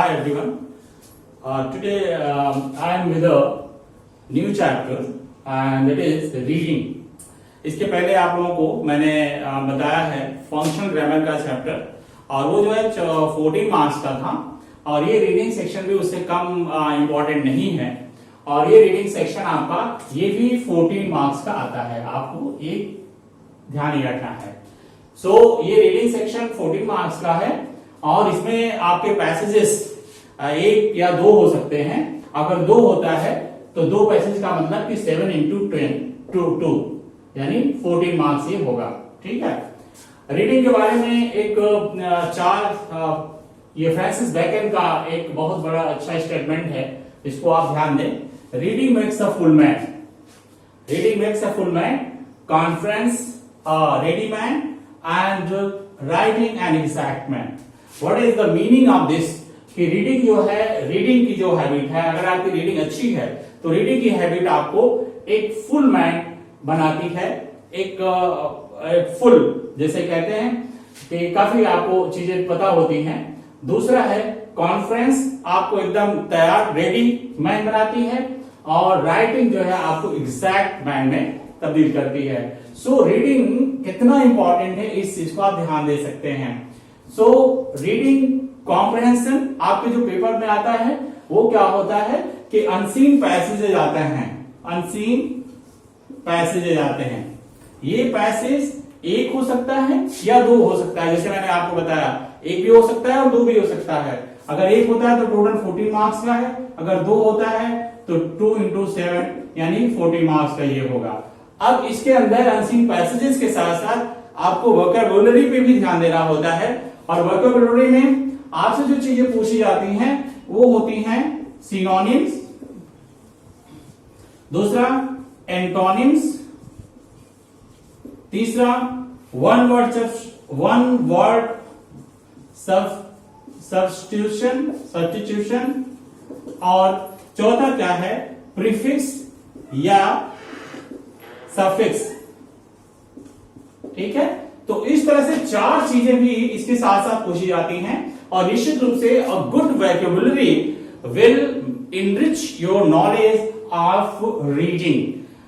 Hi everyone. Today I am with a new chapter and that is reading. इसके पहले आप लोगों को मैंने बताया है फंक्शनल ग्रामर का चैप्टर और वो जो है 14 मार्क्स का था और ये रीडिंग सेक्शन भी उससे कम इम्पोर्टेंट नहीं है और ये रीडिंग सेक्शन आपका ये भी 14 मार्क्स का आता है, आपको एक ध्यान ही रखना है। ये रीडिंग सेक्शन 14 मार्क्स का है और इसमें आपके पैसेजेस एक या दो हो सकते हैं। अगर दो होता है तो दो पैसेज का मतलब कि 7 इंटू 2 यानी 14 मार्क्स ये होगा। ठीक है, रीडिंग के बारे में एक ये फ्रांसिस बेकन का एक बहुत बड़ा अच्छा स्टेटमेंट है, इसको आप ध्यान दें। Reading makes a full man, reading makes a full man, conference ready man and writing an exact man. What is the meaning of this? कि रीडिंग जो है, रीडिंग की जो हैबिट है, अगर आपकी रीडिंग अच्छी है तो रीडिंग की हैबिट आपको एक फुल मैन बनाती है। एक फुल जैसे कहते हैं कि काफी आपको चीजें पता होती हैं। दूसरा है कॉन्फ्रेंस, आपको एकदम तैयार रेडी मैन बनाती है और राइटिंग जो है आपको एग्जैक्ट मैन में तब्दील करती है। रीडिंग कितना इंपॉर्टेंट है इस चीज को आप ध्यान दे सकते हैं। रीडिंग कॉम्प्रिहेंशन आपके जो पेपर में आता है वो क्या होता है कि अनसीन पैसेजेज आते हैं, अनसीन पैसेजेज आते हैं। ये पैसेज एक हो सकता है या दो हो सकता है, जैसे मैंने आपको बताया एक भी हो सकता है और दो भी हो सकता है। अगर एक होता है तो टोटल 14 मार्क्स का है, अगर दो होता है तो 2 इंटू 7 यानी 40 मार्क्स का ये होगा। अब इसके अंदर अनसीन पैसेजेस के साथ साथ आपको वोकैबुलरी पे भी ध्यान देना होता है और वोकैबुलरी में आपसे जो चीजें पूछी जाती हैं वो होती हैं सिनोनिम्स, दूसरा एंटोनिम्स, तीसरा वन वर्ड सब्स्टिट्यूशन और चौथा क्या है प्रीफिक्स या सफिक्स। ठीक है, तो इस तरह से चार चीजें भी इसके साथ साथ पूछी जाती हैं और निश्चित रूप से a good vocabulary will enrich your knowledge of reading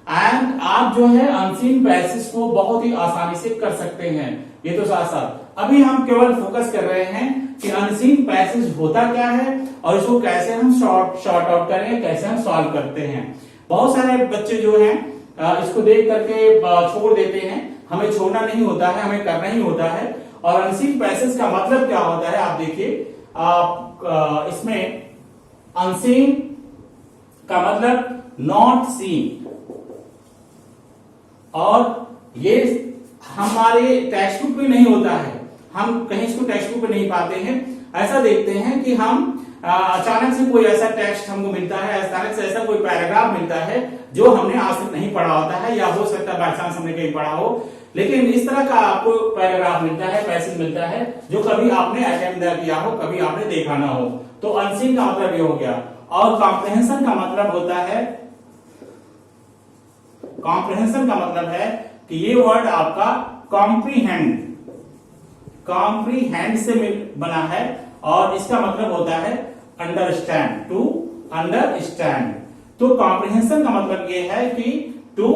and आप जो है अनसीन पैसेज को बहुत ही आसानी से कर सकते हैं। ये तो साथ साथ अभी हम केवल फोकस कर रहे हैं कि अनसीन पैसेज होता क्या है और इसको कैसे हम शॉर्ट आउट करें, कैसे हम सॉल्व करते हैं। बहुत सारे बच्चे जो हैं इसको देख करके छोड़ देते हैं। हमें छोड़ना नहीं होता है, हमें करना ही होता है। और अनसीन पैसेज का मतलब क्या होता है आप देखिए, आप इसमें अनसीन का मतलब नॉट सीन और ये हमारे टेक्स्ट बुक में नहीं होता है, हम कहीं इसको टेक्स्ट बुक में नहीं पाते हैं। ऐसा देखते हैं कि हम अचानक से कोई ऐसा टेक्स्ट हमको मिलता है, अचानक से ऐसा कोई पैराग्राफ मिलता है जो हमने आज तक नहीं पढ़ा होता है या हो सकता है बाय चांस हमने कहीं पढ़ा हो, लेकिन इस तरह का आपको पैराग्राफ मिलता है, पैसेज मिलता है जो कभी आपने अटेम्प्ट ना किया हो, कभी आपने देखा ना हो। तो अनसीन का मतलब ये हो गया। और कॉम्प्रिहेंशन का मतलब होता है, कॉम्प्रिहेंशन का मतलब है कि ये वर्ड आपका कॉम्प्रीहेंड से बना है और इसका मतलब होता है अंडरस्टैंड, टू अंडरस्टैंड। तो कॉम्प्रिहेंशन का मतलब ये है कि टू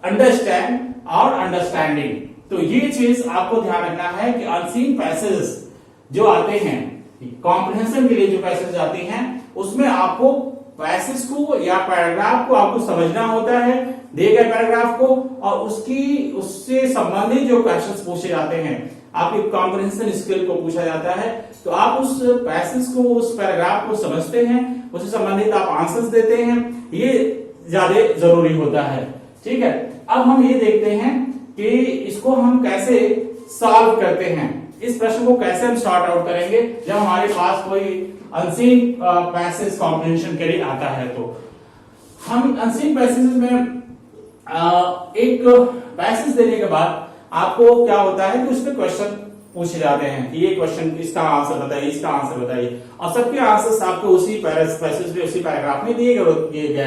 अंडरस्टैंड और अंडरस्टैंडिंग। तो ये चीज आपको ध्यान रखना है कि अनसीन पैसेज जो आते हैं, कॉम्प्रिहेंशन के लिए जो पैसेज आते हैं उसमें आपको पैसेज को या पैराग्राफ को आपको समझना होता है, दिए गए पैराग्राफ को, और उससे संबंधित जो क्वेश्चंस पूछे जाते हैं, आपकी कॉम्प्रिहेंशन स्किल को पूछा जाता है। तो आप उस पैसेज को, उस पैराग्राफ को समझते हैं, उससे संबंधित आप आंसर्स देते हैं, ये ज्यादा जरूरी होता है। ठीक है, अब हम ये देखते हैं कि इसको हम कैसे सॉल्व करते हैं, इस प्रश्न को कैसे हम सॉर्ट आउट करेंगे जब हमारे पास कोई अनसीन पैसेज कॉम्प्रिहेंशन के लिए आता है। तो हम अनसीन पैसेज में एक पैसेज देने के बाद आपको क्या होता है कि उसमें क्वेश्चन पूछे जाते हैं कि ये क्वेश्चन इसका आंसर बताइए, इसका आंसर बताइए, और सबके आंसर्स आपको उसी पैसेज में, उसी पैराग्राफ में दिए गए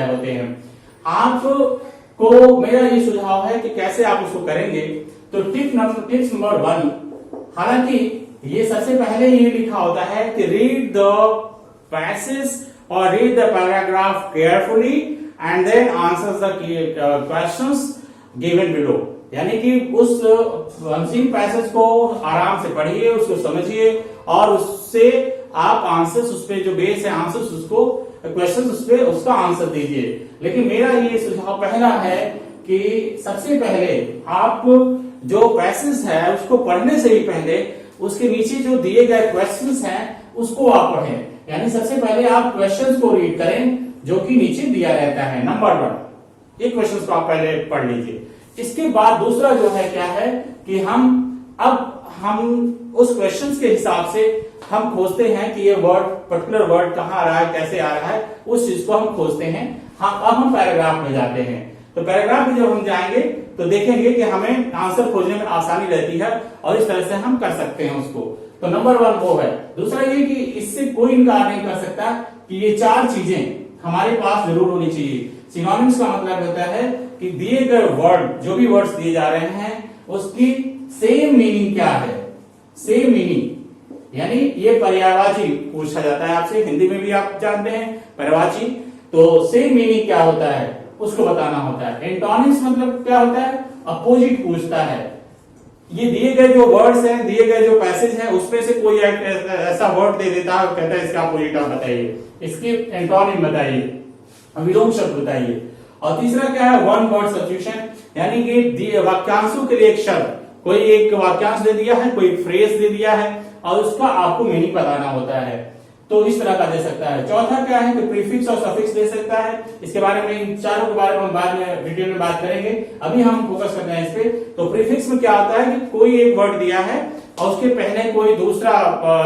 होते हैं। आपको मेरा ये सुझाव है कि कैसे आप उसको करेंगे। तो टिप्स नंबर 1, हालांकि ये सबसे पहले ये लिखा होता है कि रीड द पैसेज और read the paragraph carefully and then answer the questions given below. यानी कि उस अनसीन पैसेज को आराम से पढ़िए, उसको समझिए और उससे आप आंसर्स उस पे जो बेस है आंसर्स उसको क्वेश्चन उस पे उसका आंसर दीजिए। लेकिन मेरा ये सुझाव पहला है कि सबसे पहले आप जो पैसेज है उसको पढ़ने से भी पहले उसके नीचे जो दिए गए क्वेश्चंस हैं उसको आप पढ़ें। यानी सबसे पहले आप क्वेश्चंस को रीड करें जो कि नीचे दिया रहता है। नंबर 1 ये क्वेश्चंस को आप पहले पढ़ लीजिए। इसके बाद दूसरा जो है क्या है कि हम उस क्वेश्चंस के हिसाब से हम खोजते हैं कि ये वर्ड पर्टिकुलर वर्ड कहाँ आ रहा है, कैसे आ रहा है, उस चीज को हम खोजते हैं। अब हम पैराग्राफ में जाते हैं। तो पैराग्राफ में जब हम जाएंगे तो देखेंगे कि हमें आंसर खोजने में आसानी रहती है और इस तरह से हम कर सकते हैं उसको। तो नंबर 1 वो है। दूसरा ये कि इससे कोई इनकार नहीं कर सकता कि ये 4 चीजें हमारे पास जरूर होनी चाहिए। सिनोनिम्स का मतलब होता है कि दिए गए वर्ड, जो भी वर्ड्स दिए जा रहे हैं उसकी सेम मीनिंग क्या है, सेम मीनिंग। यानी ये पर्यायवाची पूछा जाता है आपसे, हिंदी में भी आप जानते हैं पर्यायवाची। तो सेम मीनिंग क्या होता है उसको बताना होता है। एंटोनिम्स मतलब क्या होता है, अपोजिट पूछता है। ये दिए गए जो वर्ड्स हैं, दिए गए जो पैसेज हैं उसमें से कोई ऐसा वर्ड दे देता है, कहता है इसका अपोजिट आप बताइए, इसकी एंटोनिम बताइए, विलोम शब्द बताइए। और तीसरा क्या है, वन वर्ड सब्स्टिट्यूशन, यानी कि वाक्यांशों के लिए एक शब्द, कोई एक वाक्यांश दे दिया है, कोई फ्रेज दे दिया है और उसका आपको मीनिंग बताना होता है। तो इस तरह का दे सकता है। चौथा क्या है कि प्रीफिक्स और सफिक्स दे सकता है। इसके बारे में, इन चारों के बारे में हम बाद में वीडियो में बात करेंगे, अभी हम फोकस करते हैं इस पे। तो प्रीफिक्स में क्या होता है कि कोई एक वर्ड दिया है और उसके पहले कोई दूसरा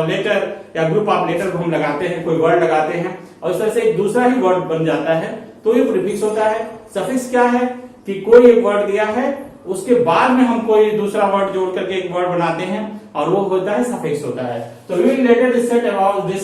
लेटर या ग्रुप ऑफ लेटर को हम लगाते हैं, कोई वर्ड लगाते हैं और इस तरह से एक दूसरा ही वर्ड बन जाता है, तो ये प्रीफिक्स होता है। सफिक्स क्या है कि कोई एक वर्ड दिया है उसके बाद में हम कोई दूसरा वर्ड जोड़ करके एक वर्ड बनाते हैं और वो होता है सफिक्स होता है। तो we will later discuss about the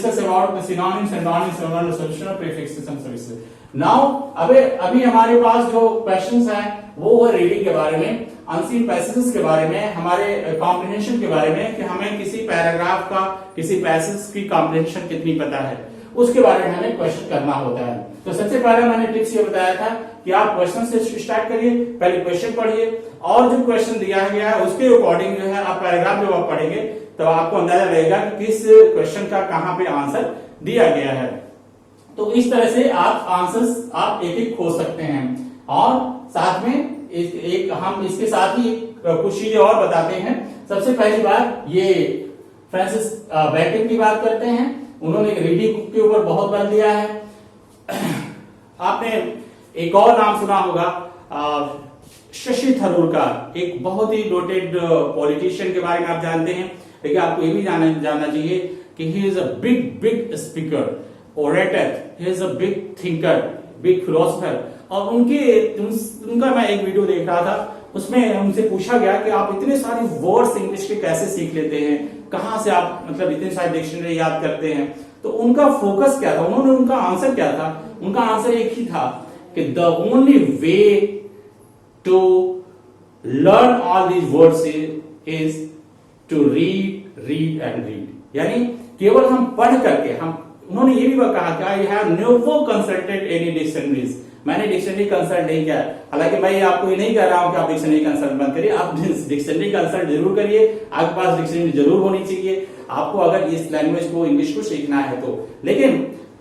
synonyms, antonyms, synonyms, substitution और प्रीफिक्सेस एंड सफिक्सेस। नाउ अभी हमारे पास जो क्वेश्चंस हैं वो है रीडिंग के बारे में, अनसीन पैसेजेस के बारे में, हमारे कॉम्प्रिहेंशन के बारे में कि हमें किसी पैराग्राफ का, किसी पैसेज की कॉम्प्रिहेंशन कितनी पता है, उसके बारे में हमें क्वेश्चन करना होता है। तो सबसे पहले मैंने टिप्स ये बताया था कि आप क्वेश्चन से स्टार्ट करिए, पहले क्वेश्चन पढ़िए और जो क्वेश्चन दिया गया है उसके अकॉर्डिंग जो है आप पैराग्राफ जब आप पढ़ेंगे तो आपको अंदाजा रहेगा कि किस क्वेश्चन का कहां पे आंसर दिया गया है। तो इस तरह से आप आंसर्स आप एक एक खोज सकते हैं। और साथ में हम इसके साथ ही कुछ चीजें और बताते हैं। सबसे पहली बात, ये फ्रांसिस बेकन की बात करते हैं। उन्होंने रीडिंग के ऊपर बहुत बल दिया है। आपने एक और नाम सुना होगा, शशि थरूर का, एक बहुत ही नोटेड पॉलिटिशियन के बारे में आप जानते हैं। लेकिन आपको ये भी जानना चाहिए कि he is a big speaker, orator, he is a big thinker, big philosopher. और उनका मैं एक वीडियो देख रहा था, उसमें उनसे पूछा गया कि आप इतने सारे वर्ड्स इंग्लिश के कैसे सीख लेते हैं, कहां से आप मतलब इतने सारे डिक्शनरी याद करते हैं। तो उनका फोकस क्या था, उनका आंसर क्या था? उनका आंसर एक ही था कि the only way to learn all these words is to read and read. यानी केवल हम पढ़ करके उन्होंने ये भी कहा कि I have never consulted any dictionaries, मैंने डिक्शनरी कंसल्ट नहीं किया। हालांकि मैं आपको ये नहीं कह रहा हूं कि आप डिक्शनरी कंसल्ट मत करिए, आप डिक्शनरी कंसल्ट जरूर करिए, आपके पास डिक्शनरी जरूर होनी चाहिए आपको अगर इस लैंग्वेज को, इंग्लिश को सीखना है तो। लेकिन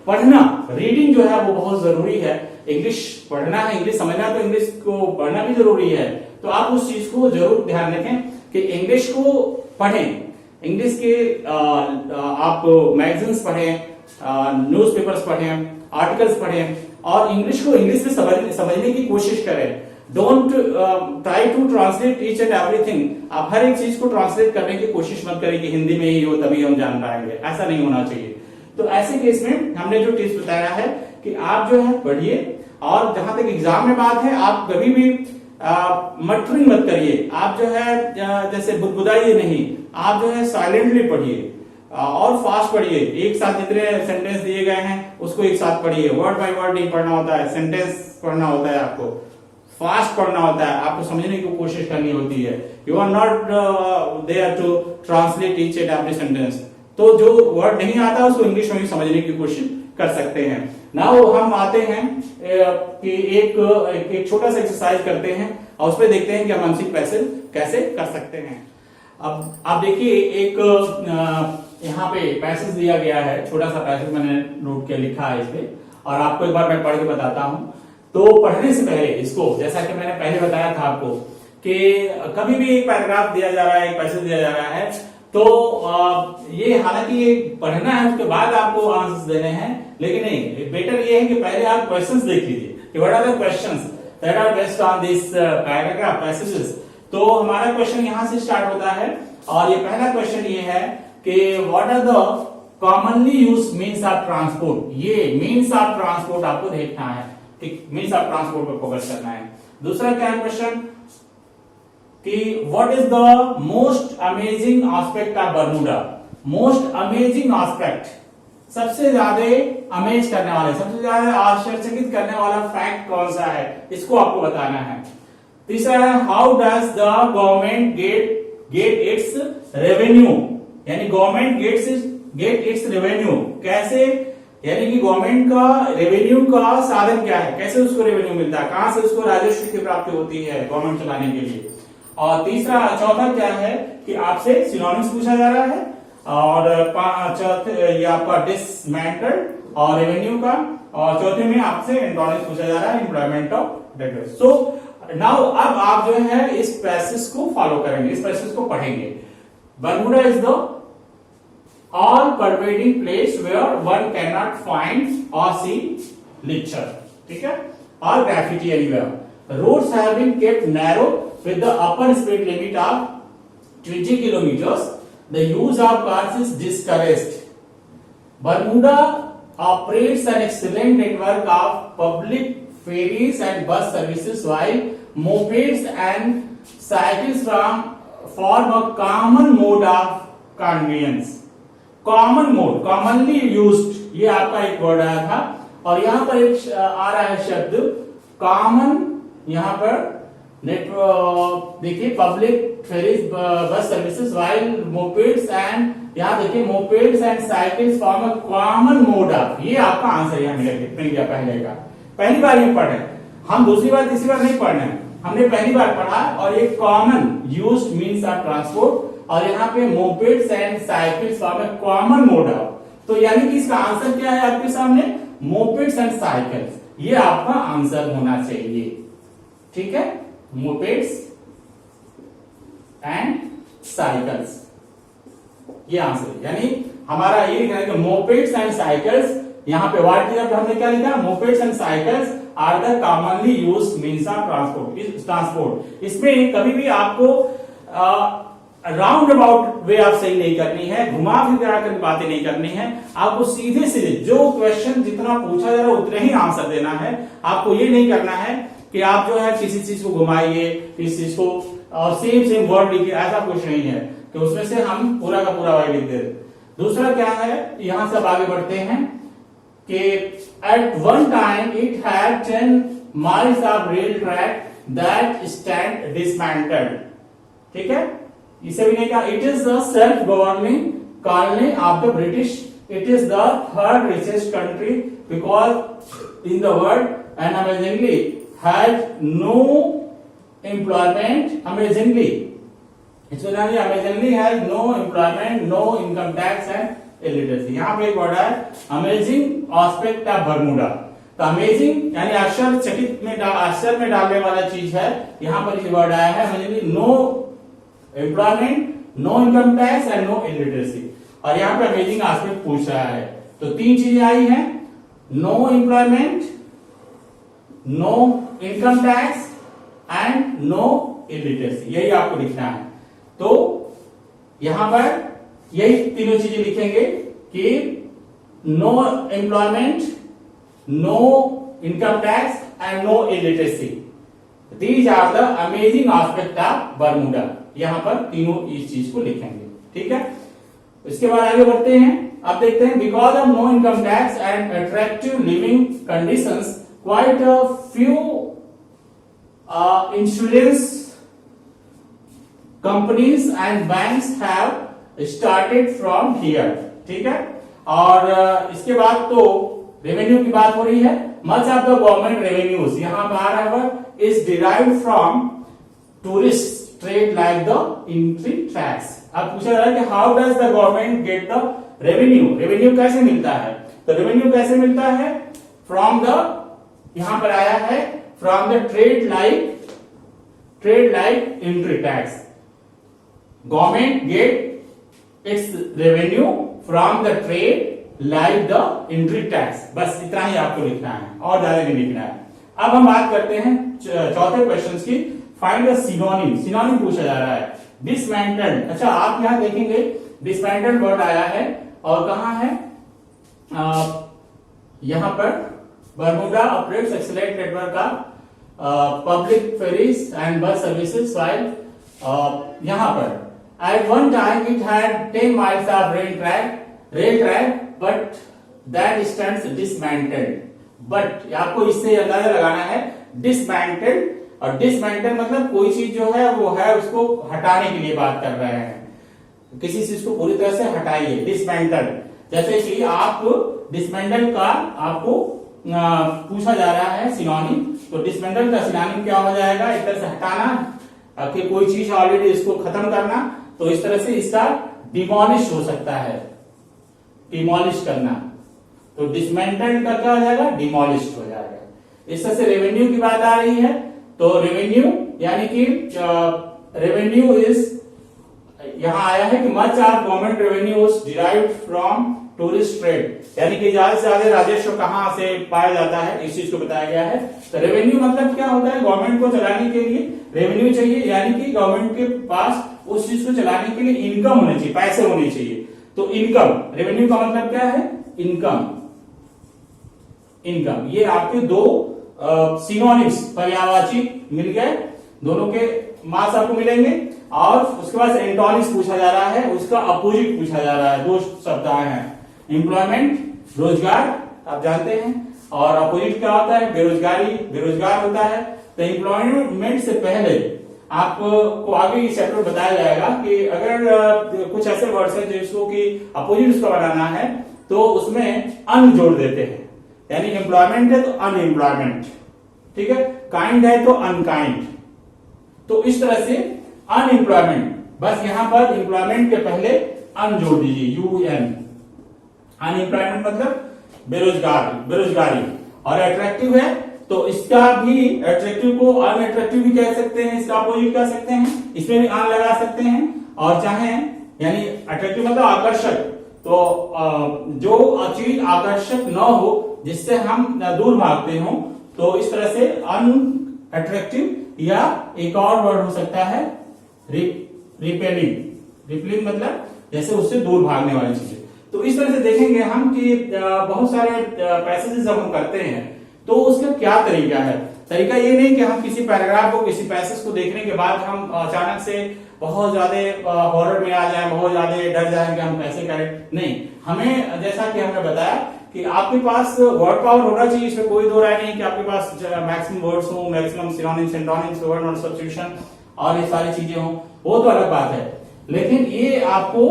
पढ़ना, रीडिंग जो है वो बहुत जरूरी है। इंग्लिश पढ़ना है, इंग्लिश समझना, तो इंग्लिश को पढ़ना भी जरूरी है। तो आप उस चीज को जरूर ध्यान रखें कि इंग्लिश को पढ़ें, इंग्लिश के आप मैगजीन्स पढ़ें, न्यूज़पेपर्स पढ़ें, आर्टिकल्स पढ़ें और इंग्लिश को इंग्लिश में समझने की कोशिश करें। Don't try to translate each and everything. आप हर एक चीज को ट्रांसलेट करने की कोशिश मत करें कि हिंदी में ही हो तभी हम जान पाएंगे, ऐसा नहीं होना चाहिए। तो ऐसे केस में हमने जो टिप्स बताया है कि आप जो है पढ़िए, और जहां तक एग्जाम में बात है, आप कभी भी मटरिंग मत करिए। आप जो है जैसे बुदबुदाइए नहीं, आप जो है साइलेंटली पढ़िए और फास्ट पढ़िए। एक साथ जितने सेंटेंस दिए गए हैं उसको एक साथ पढ़िए, वर्ड बाय वर्ड नहीं पढ़ना होता है, सेंटेंस पढ़ना होता है आपको। फास्ट पढ़ना होता है, आपको समझने की कोशिश करनी होती है। You are not there to translate each and every sentence. तो जो वर्ड नहीं आता उसको इंग्लिश में भी समझने की कोशिश कर सकते हैं। नाउ हम आते हैं कि एक छोटा सा एक्सरसाइज करते हैं और उसमें देखते हैं कि हम आंशिक पैसेज कैसे कर सकते हैं। अब आप देखिए, एक यहाँ पे पैसेज दिया गया है, छोटा सा पैसेज मैंने नोट किया, लिखा है इसमें, और आपको एक बार मैं पढ़ के बताता हूं। तो पढ़ने से पहले इसको, जैसा कि मैंने पहले बताया था आपको कि कभी भी एक पैराग्राफ दिया जा रहा है, एक पैसेज दिया जा रहा है, तो ये हालांकि ये पढ़ना है, उसके बाद आपको आंसर्स देने हैं, लेकिन नहीं, बेटर ये है कि पहले आप क्वेश्चंस देख लीजिए कि what are the questions that are based on this paragraph passages. तो हमारा क्वेश्चन यहां से स्टार्ट होता है और ये पहला क्वेश्चन ये है कि what are the commonly used means of transport. ये मीन्स ऑफ ट्रांसपोर्ट आपको देखना है, ठीक, मीन्स ऑफ ट्रांसपोर्ट पर फोकस करना है। दूसरा क्या है क्वेश्चन कि what is the most amazing aspect of Bermuda. Most amazing aspect, सबसे ज्यादा अमेज करने वाले, सबसे ज्यादा आश्चर्यचकित करने वाला फैक्ट कौन सा है, इसको आपको बताना है। तीसरा है how does the government gate its revenue, यानी गवर्नमेंट गेट इट्स रेवेन्यू, कैसे, यानी कि गवर्नमेंट का रेवेन्यू का साधन क्या है, कैसे उसको रेवेन्यू मिलता है, कहां से उसको राजस्व की प्राप्ति होती है गवर्नमेंट चलाने के लिए। और चौथा क्या है कि आपसे सिनोनिम्स पूछा जा रहा है, और चौथे ये आपका डिसमेंटल और रेवेन्यू का, और चौथे में आपसे एंटोनिम्स पूछा जा रहा है, employment of debtors. So now अब आप जो है इस पैसेज को फॉलो करेंगे, इस पैसेज को पढ़ेंगे। Bermuda is the all pervading place where one can not find or sea literature, ठीक है, और graffiti anywhere. Roads have been kept narrow with the upper speed limit of 20 kilometers. The use of cars is discouraged. Bermuda operates an excellent network of public ferries and bus services, while mopeds and cycles form a common mode of conveyance. Common mode, commonly used, ये आपका एक word आया था, और यहां पर एक आ रहा है शब्द कॉमन, यहां पर नेटवर्क देखिए, public ferries bus services, while mopeds and, यहां देखिए mopeds and cycles form a common mode of, ये आपका आंसर यहां मिल गया पहले का। पहली बार ये पढ़े, हम दूसरी बार तीसरी बार नहीं पढ़ने, हमने पहली बार पढ़ा, और ये common used means of transport, और यहाँ पे mopeds and cycles form a common mode of. तो यानी कि इसका आंसर क्या है आपके सामने, मोपेड्स एंड साइकिल्स, ये आपका आंसर होना चाहिए, ठीक है, मोपेड्स एंड साइकिल्स, ये आंसर, यानी हमारा ये लिखना है कि मोपेड्स एंड साइकिल्स, यहां पे वार्ड की तरफ हमने क्या लिखा, mopeds and cycles are the commonly used means of transport. इसमें कभी भी आपको राउंड अबाउट वे आप सही नहीं करनी है, घुमा फिरा कर बातें नहीं करनी है, आपको सीधे सीधे जो क्वेश्चन जितना पूछा जा रहा है उतने ही आंसर देना है। आपको ये नहीं करना है कि आप जो है किसी चीज को घुमाइए, किसी चीज को और सेम वर्ड लिखिए, ऐसा कुछ नहीं है कि उसमें से हम पूरा का पूरा वर्ड लिख दे। दूसरा क्या है, यहां से अब आगे बढ़ते हैं कि at one time it had 10 miles of rail track that stand dismantled, ठीक है, इसे भी नहीं कहा। It is the self governing colony of the British, it is the third richest country because in the world and amazingly had no employment, amazingly, amazingly has no employment, no income tax and illiteracy। यहाँ पे एक word है amazing aspect of Bermuda. तो amazing यानी आश्चर्यचकित में आश्चर्य में डालने वाला चीज है, यहाँ पर ये वर्ड आया है amazingly, no employment, no income tax and no illiteracy, और यहाँ पे अमेजिंग एस्पेक्ट पूछ रहा है। तो तीन चीजें आई हैं, no employment, no income tax and no illiteracy, यही आपको लिखना है। तो यहां पर यही तीनों चीजें लिखेंगे कि no employment, no income tax and no illiteracy, these are the amazing aspect of Bermuda. यहां पर तीनों इस चीज को लिखेंगे, ठीक है। इसके बाद आगे बढ़ते हैं, अब देखते हैं because of no income tax and attractive living conditions quite a few insurance companies and banks have started from here, ठीक है। और इसके बाद तो रेवेन्यू की बात हो रही है। Much of the government revenues, यहां पर आ रहा है is derived from tourist trade like the entry tax. अब पूछा जा रहा है कि how does the government get the revenue, revenue कैसे मिलता है? तो रेवेन्यू कैसे मिलता है? फ्रॉम द, यहां पर आया है from the trade like entry tax. Government gate its revenue from the trade like the entry tax. बस इतना ही आपको लिखना है और ज्यादा नहीं लिखना है। अब हम बात करते हैं चौथे क्वेश्चन की। फाइंड द सिनोनिम, सिनोनिम पूछा जा रहा है। डिसमेंटल्ड, अच्छा आप यहां देखेंगे डिसमेंटल्ड वर्ड आया है और कहां है? यहां पर बरमूडा ऑपरेट्स एक्सीलेंट नेटवर्क का public ferries and bus services while यहां पर at one time it had 10 miles of rail track but that stands dismantled। but आपको इससे अंदाजा लगाना है dismantled, और dismantle मतलब कोई चीज जो है वो है उसको हटाने के लिए बात कर रहे हैं, किसी चीज को पूरी तरह से हटाइए, dismantle। जैसे कि आप dismantle का आपको पूछा जा रहा है सिनोनिम, तो dismantle का सिनोनिम क्या हो जाएगा? एक तरह से हटाना, कि कोई चीज ऑलरेडी इसको खत्म करना, तो इस तरह से इसका डिमोलिश हो सकता है, डिमोलिश करना। तो डिसमेंटल्ड का क्या हो जाएगा? डिमोलिश हो जाएगा। इस तरह से रेवेन्यू की बात आ रही है, तो रेवेन्यू यानी कि रेवेन्यू इज, यहां आया है कि much of government revenue is derived from tourist trade, यानी कि ज्यादा से ज्यादा राजस्व कहां से पाया जाता है, इस चीज को बताया गया है। तो रेवेन्यू मतलब क्या होता है? गवर्नमेंट को चलाने के लिए रेवेन्यू चाहिए, यानी कि गवर्नमेंट के पास उस चीज को चलाने के लिए इनकम होनी चाहिए, पैसे होने चाहिए। तो इनकम, रेवेन्यू का मतलब क्या है? इनकम। इनकम, ये आपके दो सिनोनिम्स पर्यायवाची मिल गए, दोनों के मार्क्स आपको मिलेंगे। और उसके बाद एंटोनिम्स पूछा जा रहा है, उसका अपोजिट पूछा जा रहा है। दो शब्द आए हैं, एम्प्लॉयमेंट रोजगार आप जानते हैं, और अपोजिट क्या होता है? बेरोजगारी, बेरोजगार होता है। तो एम्प्लॉयमेंट से पहले आपको आगे इस चैप्टर में बताया जाएगा कि अगर कुछ ऐसे वर्ड्स हैं जिसको कि अपोजिट उसका बनाना है तो उसमें अन जोड़ देते हैं, यानी एम्प्लॉयमेंट है तो अनएम्प्लॉयमेंट, ठीक है। काइंड है तो अनकाइंड, तो इस तरह से अनएम्प्लॉयमेंट, बस यहां पर एम्प्लॉयमेंट के पहले अन जोड़ दीजिए, UN। अनएम्प्लॉयमेंट मतलब बेरोजगार, बेरोजगारी। और अट्रैक्टिव है तो इसका भी अट्रैक्टिव को अनअट्रैक्टिव भी कह सकते हैं, इसका अपोजिट कह सकते हैं, इसमें भी अन लगा सकते हैं। और चाहे यानी अट्रैक्टिव मतलब आकर्षक, तो जो चीज आकर्षक न हो जिससे हम दूर भागते हो, तो इस तरह से अनअट्रैक्टिव, या एक और वर्ड हो सकता है रिपेलिंग। रिपेलिंग मतलब जैसे उससे दूर भागने वाली चीजें। तो इस तरह से देखेंगे हम कि बहुत सारे पैसेजेस जब हम करते हैं तो उसका क्या तरीका है। तरीका ये नहीं कि हम किसी पैराग्राफ को, किसी पैसेज को देखने के बाद हम अचानक से बहुत ज्यादा हॉरर में आ जाए, बहुत ज्यादा डर जाए कि हम कैसे करें, नहीं। हमें जैसा कि हमने बताया कि आपके पास वर्ड पावर होना चाहिए, इसमें कोई दो राय नहीं कि आपके पास मैक्सिमम वर्ड्स हो, maximum synonyms, antonyms, word not substitution और ये सारी चीजें हो, वो तो अलग बात है। लेकिन ये आपको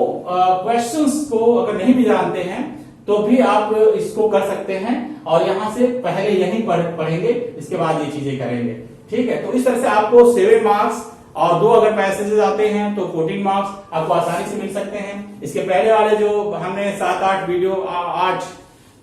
क्वेश्चंस को अगर नहीं भी जानते हैं तो भी आप इसको कर सकते हैं, और यहां से पहले यही पढ़ेंगे, इसके बाद ये चीजें करेंगे, ठीक है। तो इस तरह से आपको 7 मार्क्स और 2 अगर पैसेजेस आते हैं तो 14 मार्क्स आपको आसानी से मिल सकते हैं। इसके पहले वाले जो हमने 7-8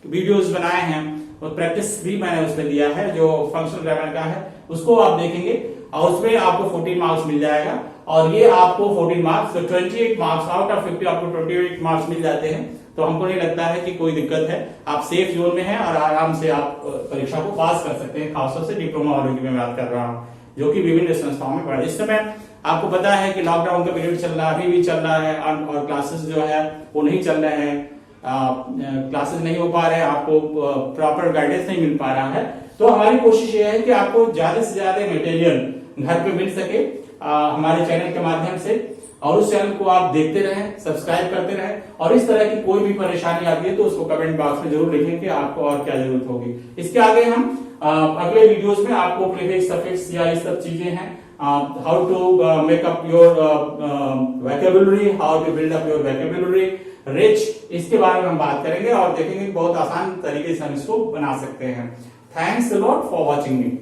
वीडियोस बनाए हैं, वो प्रैक्टिस भी मैंने उसमें दिया है, जो फंक्शनल ग्रामर का है, उसको आप देखेंगे और उसमें आपको 14 मार्क्स मिल जाएगा। और ये आपको 14 मार्क्स, तो 28 मार्क्स आउट ऑफ 50 आपको 28 मार्क्स मिल जाते हैं। तो हमको नहीं लगता है कि कोई दिक्कत है, आप सेफ जोन में हैं और आराम से आप परीक्षा को पास कर सकते हैं। खासतौर से डिप्लोमा वालों की मैं बात कर रहा हूँ जो कि विभिन्न संस्थाओं में पढ़े। इस समय आपको पता है कि लॉकडाउन का पीरियड चल रहा है, अभी भी चल रहा है, और क्लासेस जो है वो नहीं चल रहे हैं, क्लासेस नहीं हो पा रहे हैं, आपको प्रॉपर गाइडेंस नहीं मिल पा रहा है। तो हमारी कोशिश ये है कि आपको ज्यादा से ज्यादा मटेरियल घर पे मिल सके हमारे चैनल के माध्यम से, और उस चैनल को आप देखते रहें, सब्सक्राइब करते रहें, और इस तरह की कोई भी परेशानी आती है तो उसको कमेंट बॉक्स में जरूर लिखें कि आपको और क्या जरूरत होगी। इसके आगे हम अगले वीडियोस में आपको प्रीफिक्स, सफिक्स या ये सब चीजें हैं, how to make up your vocabulary, how to build up your vocabulary rich, इसके बारे में हम बात करेंगे और देखेंगे बहुत आसान तरीके से हम इसको बना सकते हैं। Thanks a lot for watching me.